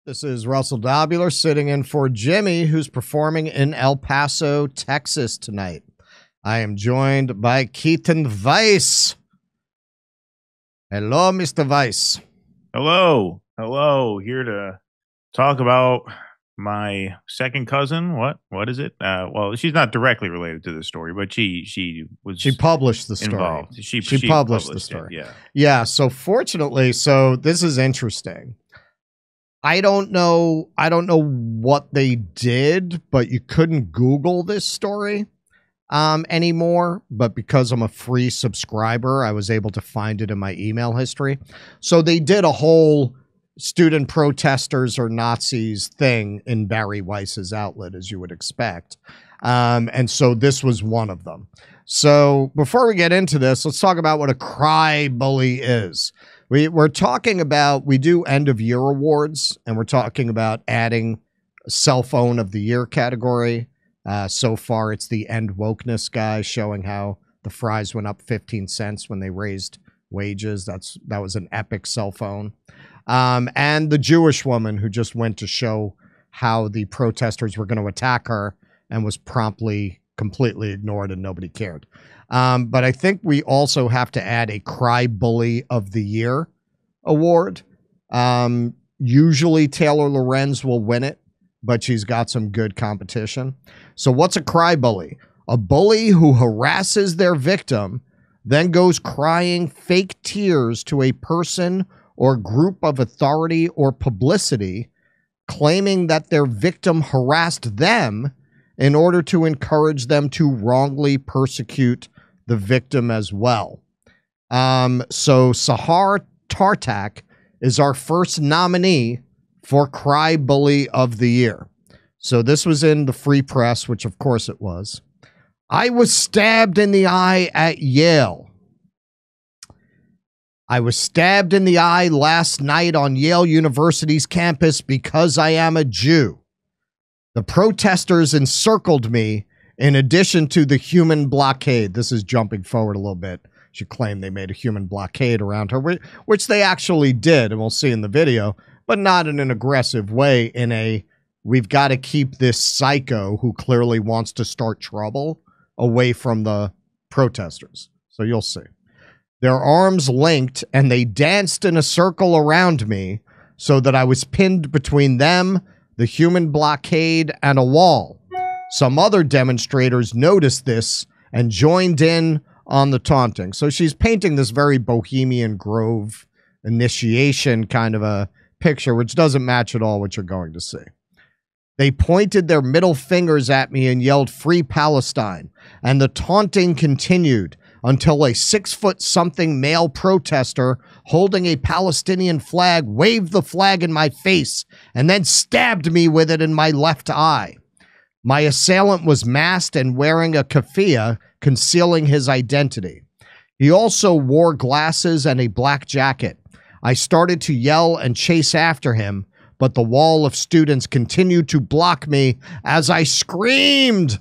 This is Russell Dobular sitting in for Jimmy, who's performing in El Paso, Texas tonight. I am joined by Keaton Weiss. Hello, Mr. Weiss. Hello. Hello. Here to talk about my second cousin. What is it? Well, she's not directly related to the story, but she published the story. Involved. She published the story. It, yeah. Yeah. So fortunately, this is interesting. I don't know what they did, but you couldn't Google this story anymore. But because I'm a free subscriber, I was able to find it in my email history. So they did a whole student protesters or Nazis thing in Barry Weiss's outlet, as you would expect. And so this was one of them. So before we get into this, let's talk about what a cry bully is. We're talking about, we do end of year awards, and we're talking about adding cell phone of the year category. So far, it's the End Wokeness guy showing how the fries went up 15 cents when they raised wages. That was an epic cell phone. And the Jewish woman who just went to show how the protesters were going to attack her and was promptly completely ignored and nobody cared. But I think we also have to add a Cry Bully of the Year award. Usually Taylor Lorenz will win it, but she's got some good competition. So what's a cry bully? A bully who harasses their victim, then goes crying fake tears to a person or group of authority or publicity, claiming that their victim harassed them in order to encourage them to wrongly persecute the victim as well. So Sahar Tartak is our first nominee for Cry Bully of the Year. So this was in the Free Press, which of course it was. I was stabbed in the eye at Yale. I was stabbed in the eye last night on Yale University's campus because I am a Jew. The protesters encircled me in addition to the human blockade. This is jumping forward a little bit. She claimed they made a human blockade around her, which they actually did, and we'll see in the video, but not in an aggressive way, in a, we've got to keep this psycho who clearly wants to start trouble away from the protesters. So you'll see. Their arms linked, and they danced in a circle around me so that I was pinned between them, the human blockade, and a wall. Some other demonstrators noticed this and joined in on the taunting. So she's painting this very Bohemian Grove initiation kind of a picture, which doesn't match at all what you're going to see. They pointed their middle fingers at me and yelled, "Free Palestine." And the taunting continued until a 6-foot-something male protester holding a Palestinian flag waved the flag in my face and then stabbed me with it in my left eye. My assailant was masked and wearing a keffiyeh concealing his identity. He also wore glasses and a black jacket. I started to yell and chase after him, but the wall of students continued to block me as I screamed.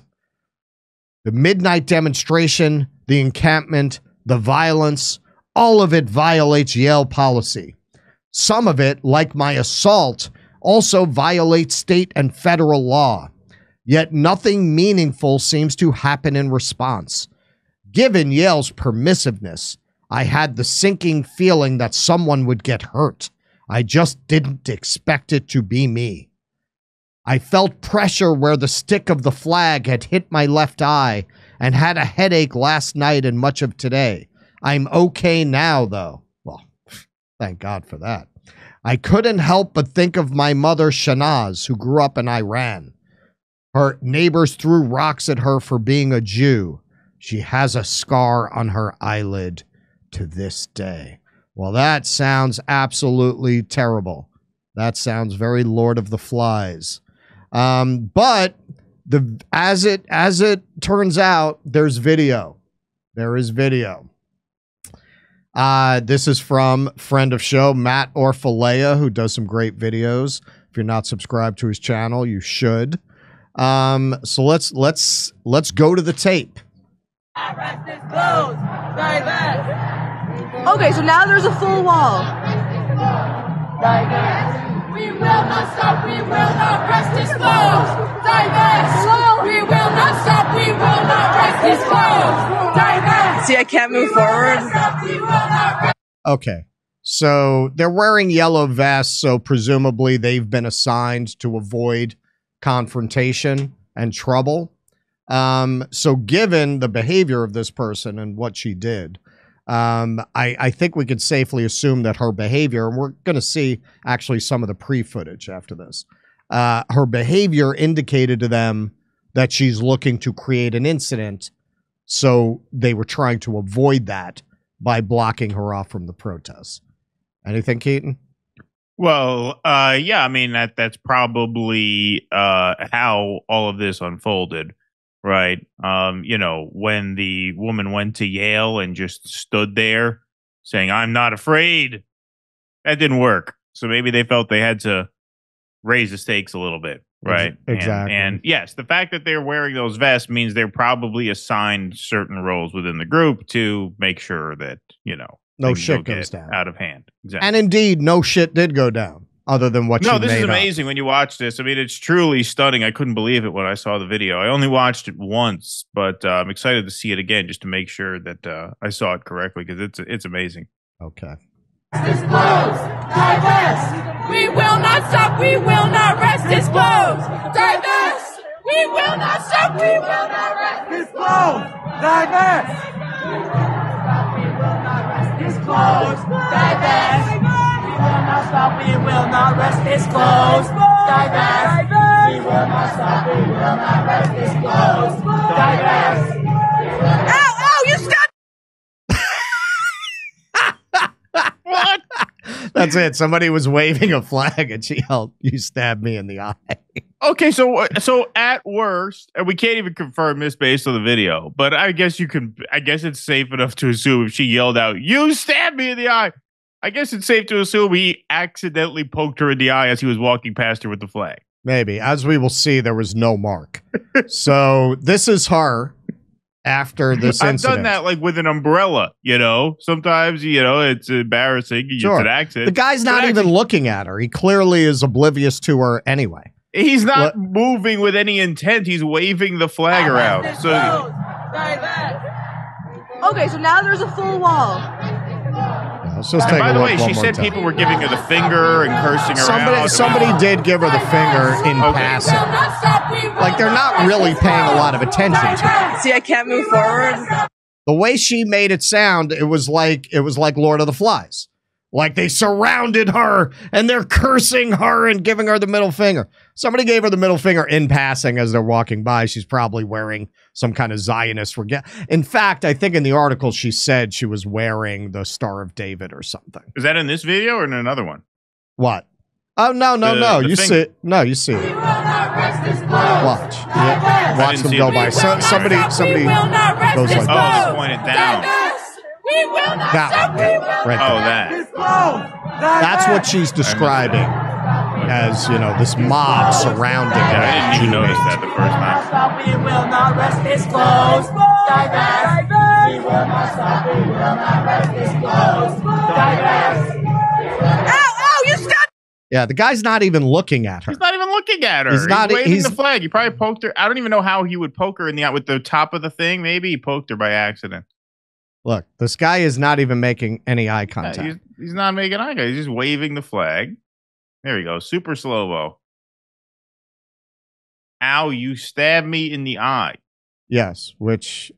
The midnight demonstration, the encampment, the violence, all of it violates Yale policy. Some of it, like my assault, also violates state and federal law. Yet nothing meaningful seems to happen in response. Given Yale's permissiveness, I had the sinking feeling that someone would get hurt. I just didn't expect it to be me. I felt pressure where the stick of the flag had hit my left eye and had a headache last night and much of today. I'm okay now, though. Well, thank God for that. I couldn't help but think of my mother, Shanaz, who grew up in Iran. Her neighbors threw rocks at her for being a Jew. She has a scar on her eyelid to this day. Well, that sounds absolutely terrible. That sounds very Lord of the Flies. But as it turns out, there's video. There is video. This is from friend of show, Matt Orfalea, who does some great videos. If you're not subscribed to his channel, you should. So let's go to the tape. Okay, so now there's a full wall. We will not stop, we will not rest this close. Divest. We will not stop, we will not rest this close. Divest. See, I can't move forward. Okay. So they're wearing yellow vests, so presumably they've been assigned to avoid confrontation and trouble. So given the behavior of this person and what she did, I think we could safely assume that her behavior, and we're going to see actually some of the pre-footage after this, her behavior indicated to them that she's looking to create an incident, so they were trying to avoid that by blocking her off from the protests. Anything, Keaton? Well, yeah, I mean, that's probably how all of this unfolded, right? You know, when the woman went to Yale and just stood there saying, "I'm not afraid," that didn't work. So maybe they felt they had to raise the stakes a little bit, right? Exactly. And yes, the fact that they're wearing those vests means they're probably assigned certain roles within the group to make sure that, you know, no shit goes down out of hand. Exactly. And indeed, no shit did go down, other than what she made up. No, this is amazing when you watch this. I mean, it's truly stunning. I couldn't believe it when I saw the video. I only watched it once, but I'm excited to see it again just to make sure that I saw it correctly, because it's amazing. Okay. This close. Divest. We will not stop. We will not rest this close. Divest. We will not stop. We will not rest this close. Divest. This close. Divest. We will not stop. We will not rest this close. Divest. We will not stop. We will not rest this close. Divest. Ow! Ow! You stopped! What? That's it. Somebody was waving a flag and she yelled, "You stabbed me in the eye." Okay, so at worst, and we can't even confirm this based on the video, but I guess you can. I guess it's safe enough to assume if she yelled out, "You stabbed me in the eye," I guess it's safe to assume he accidentally poked her in the eye as he was walking past her with the flag. Maybe. As we will see, there was no mark. So this is her after this incident. I've done that like with an umbrella, you know. Sometimes, you know, it's embarrassing. Sure. It's an accident. The guy's not even looking at her. He clearly is oblivious to her anyway. He's not moving with any intent. He's waving the flag around. So, Okay, so now there's a full wall. Let's just take by a the look way, one she more said time. people were giving her the finger and cursing her out. Somebody did give her the finger in passing. Like, they're not really paying a lot of attention to it. See, I can't move forward. The way she made it sound, it was like Lord of the Flies. Like they surrounded her and they're cursing her and giving her the middle finger. Somebody gave her the middle finger in passing as they're walking by. She's probably wearing some kind of Zionist regalia. In fact, I think in the article she said she was wearing the Star of David or something. Is that in this video or in another one? What? Oh, no. You see it. No, you see it. Watch. Yeah. Watch them go by. Somebody goes like Oh, it's pointed down. We will not that stop. one. We will Right Oh, there. that. That's what she's describing as, you know, this mob surrounding her. I didn't even notice that the first time. stop. We will not rest this close. Divest. We will not stop. We will not rest this close. Divest. Ow! You stopped! Yeah, the guy's not even looking at her. He's not even looking at her. He's not- waving he's- the flag. He probably poked her. I don't even know how he would poke her in the eye with the top of the thing. Maybe he poked her by accident. Look, this guy is not even making any eye contact. He's not making eye contact. He's just waving the flag. There we go. Super slow-mo. Ow, you stabbed me in the eye. Yes, which,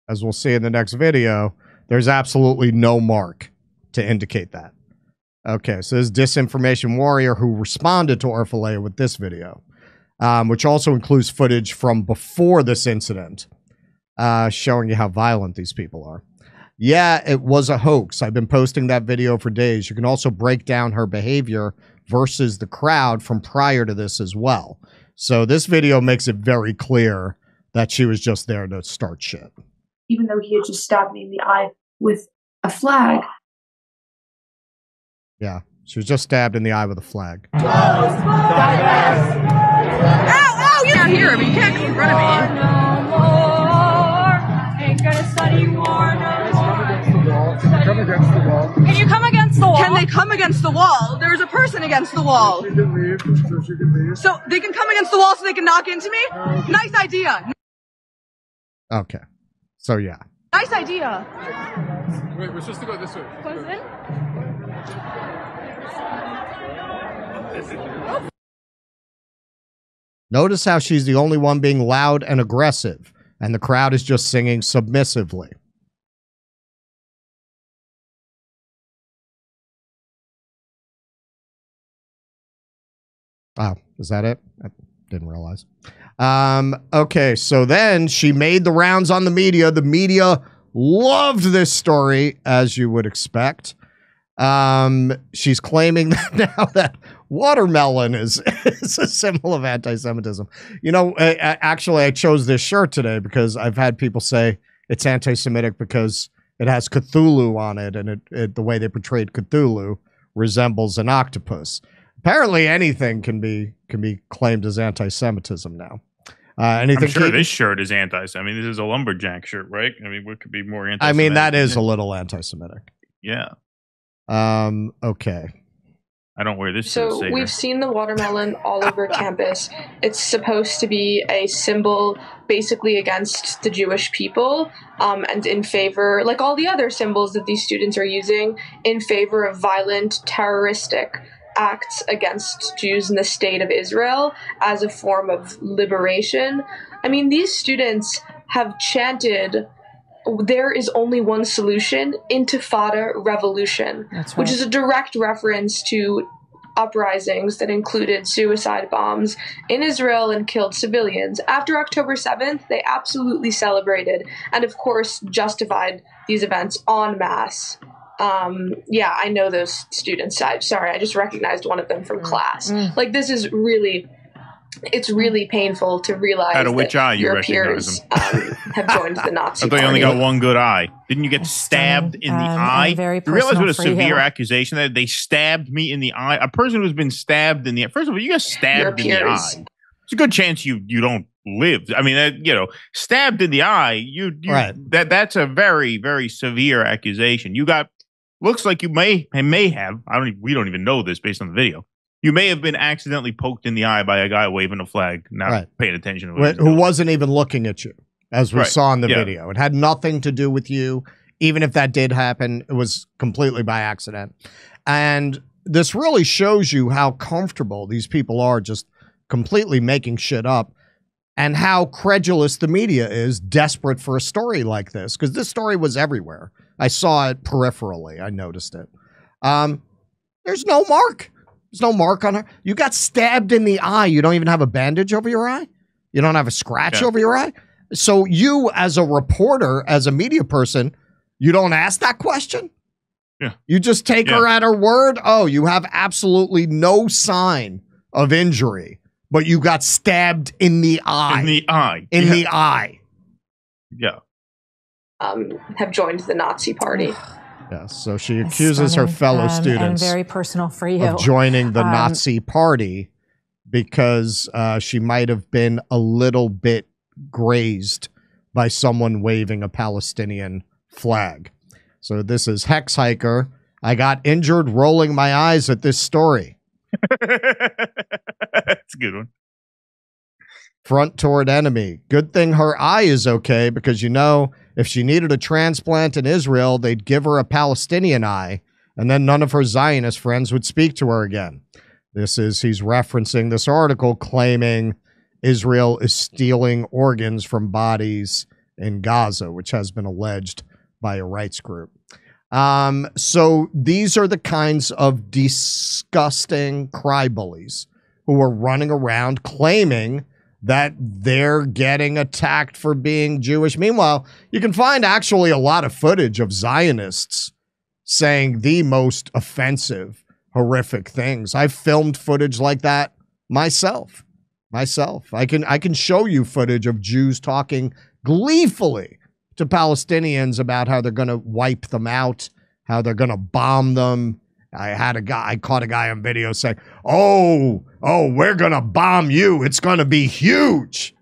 as we'll see in the next video, there's absolutely no mark to indicate that. Okay, so this disinformation warrior who responded to Orphalea with this video, which also includes footage from before this incident, showing you how violent these people are. Yeah, it was a hoax. I've been posting that video for days. You can also break down her behavior versus the crowd from prior to this as well. So this video makes it very clear that she was just there to start shit. Even though he had just stabbed me in the eye with a flag. Yeah, she was just stabbed in the eye with a flag. Ow! You can't hear him. You can't come in front of me. Ain't gonna study more, no more. Come against the wall. Can you come against against the wall. Can they come against the wall? There's a person against the wall. She can leave, so she can leave. So they can come against the wall so they can knock into me? Nice idea. Okay. So, yeah. Nice idea. Wait, we're supposed to go this way. Close in. Notice how she's the only one being loud and aggressive, and the crowd is just singing submissively. Oh, is that it? I didn't realize. Okay, so then she made the rounds on the media. The media loved this story, as you would expect. She's claiming that now that watermelon is a symbol of anti-Semitism. You know, actually, I chose this shirt today because I've had people say it's anti-Semitic because it has Cthulhu on it, and the way they portrayed Cthulhu resembles an octopus. Apparently, anything can be claimed as anti-Semitism now. Anything? I'm sure this shirt is anti-Semitic. I mean, this is a lumberjack shirt, right? I mean, what could be more anti-Semitic? I mean, that is a little anti-Semitic. Yeah. Okay. I don't wear this. So we've seen the watermelon all over campus. It's supposed to be a symbol basically against the Jewish people, and in favor, like all the other symbols that these students are using, in favor of violent, terroristic acts against Jews in the state of Israel as a form of liberation. I mean, these students have chanted, "There is only one solution, intifada revolution," which is a direct reference to uprisings that included suicide bombs in Israel and killed civilians. After October 7th, they absolutely celebrated and, of course, justified these events en masse. Yeah, I know those students. Sorry, I just recognized one of them from class. Like, this is really... It's really painful to realize out of which eye you your recognize peers them. have joined the Nazi I thought you only party. got one good eye. Didn't you get stabbed in the eye? Very you realize what a personal for severe you. accusation that they stabbed me in the eye? A person who's been stabbed in the eye. First of all, you got stabbed in the peers. eye. It's a good chance you don't live. I mean, stabbed in the eye. Right. That's a very, very severe accusation. You got looks like you may have. We don't even know this based on the video. You may have been accidentally poked in the eye by a guy waving a flag, not paying attention to it. Who wasn't even looking at you, as we saw in the Yeah. video. It had nothing to do with you. Even if that did happen, it was completely by accident. And this really shows you how comfortable these people are just completely making shit up, and how credulous the media is, desperate for a story like this, because this story was everywhere. I saw it peripherally. I noticed it. There's no mark. There's no mark on her. You got stabbed in the eye. You don't even have a bandage over your eye. You don't have a scratch over your eye. So you, as a reporter, as a media person, you don't ask that question? Yeah. You just take her at her word? Oh, you have absolutely no sign of injury, but you got stabbed in the eye. In the eye. In the eye. Yeah. Have joined the Nazi party. Yes, so she accuses her fellow students and very personal for you of joining the Nazi party because she might have been a little bit grazed by someone waving a Palestinian flag. So this is Hex Hiker. I got injured rolling my eyes at this story. That's a good one. Front toward enemy. Good thing her eye is okay, because if she needed a transplant in Israel, they'd give her a Palestinian eye, and then none of her Zionist friends would speak to her again. He's referencing this article claiming Israel is stealing organs from bodies in Gaza, which has been alleged by a rights group. So these are the kinds of disgusting crybullies who are running around claiming that they're getting attacked for being Jewish. Meanwhile, you can find actually a lot of footage of Zionists saying the most offensive, horrific things. I've filmed footage like that myself. I can show you footage of Jews talking gleefully to Palestinians about how they're going to wipe them out, how they're going to bomb them. I caught a guy on video saying, oh, we're going to bomb you. It's going to be huge.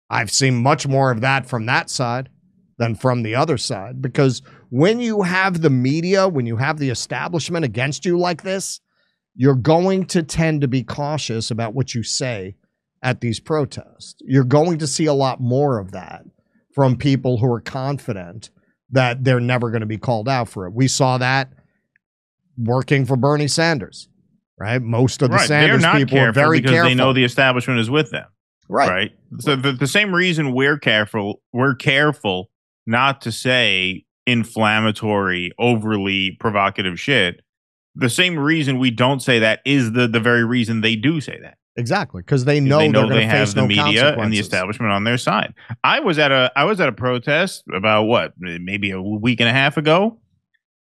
I've seen much more of that from that side than from the other side, because when you have the media, when you have the establishment against you like this, you're going to tend to be cautious about what you say at these protests. You're going to see a lot more of that from people who are confident that they're never going to be called out for it. We saw that working for Bernie Sanders, right? Most of the Sanders people are very because careful. They know the establishment is with them. Right. So the same reason we're careful not to say inflammatory, overly provocative shit. The same reason we don't say that is the very reason they do say that. Exactly, because they know they're going to face no consequences. They have the media and the establishment on their side. I was at a protest about maybe a week and a half ago,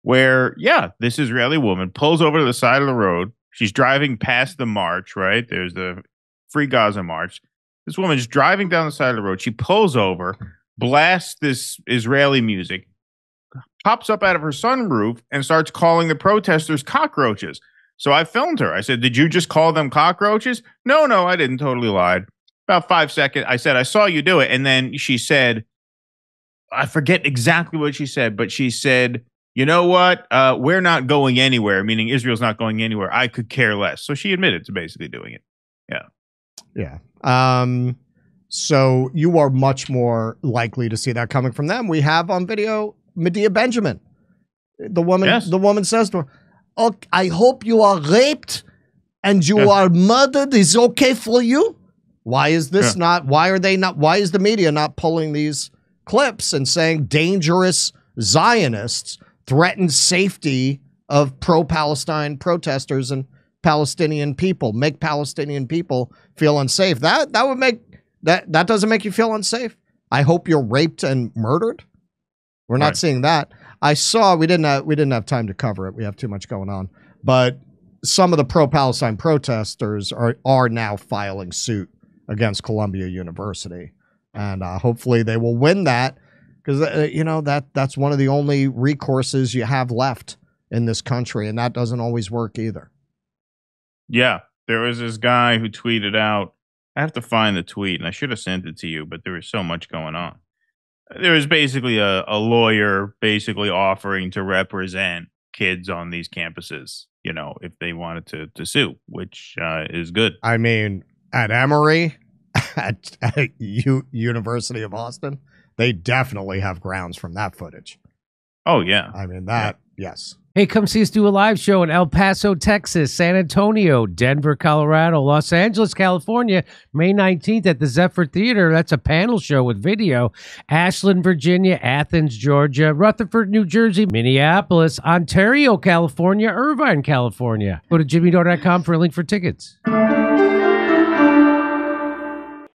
where this Israeli woman pulls over to the side of the road. She's driving past the march. Right, there's the Free Gaza march. This woman's driving down the side of the road. She pulls over, blasts this Israeli music, pops up out of her sunroof, and starts calling the protesters cockroaches. So I filmed her. I said, "Did you just call them cockroaches?" No, I didn't. Totally lied. About 5 seconds, I said, "I saw you do it." And then she said, I forget exactly what she said, but she said, "You know what? We're not going anywhere," meaning Israel's not going anywhere. I could care less. So she admitted to basically doing it. Yeah. Yeah. So you are much more likely to see that coming from them. We have on video Medea Benjamin. The woman says to her, "Oh, I hope you are raped and you are murdered. Is okay for you?" Why is this not? Why are they not? Why is the media not pulling these clips and saying dangerous Zionists threaten safety of pro-Palestine protesters and Palestinian people, make Palestinian people feel unsafe? That would make that doesn't make you feel unsafe. I hope you're raped and murdered. We're not seeing that. I saw we didn't have time to cover it. We have too much going on. But some of the pro-Palestine protesters are now filing suit against Columbia University, and hopefully they will win that, because that's one of the only recourses you have left in this country, and that doesn't always work either. Yeah, there was this guy who tweeted out. I have to find the tweet, and I should have sent it to you, but there was so much going on. There was basically a lawyer basically offering to represent kids on these campuses, if they wanted to sue, which is good. I mean, at Emory, at University of Austin, they definitely have grounds from that footage. Oh, yeah. I mean, yes. Hey, come see us do a live show in El Paso, Texas, San Antonio, Denver, Colorado, Los Angeles, California, May 19th at the Zephyr Theater. That's a panel show with video. Ashland, Virginia, Athens, Georgia, Rutherford, New Jersey, Minneapolis, Ontario, California, Irvine, California. Go to jimmydore.com for a link for tickets.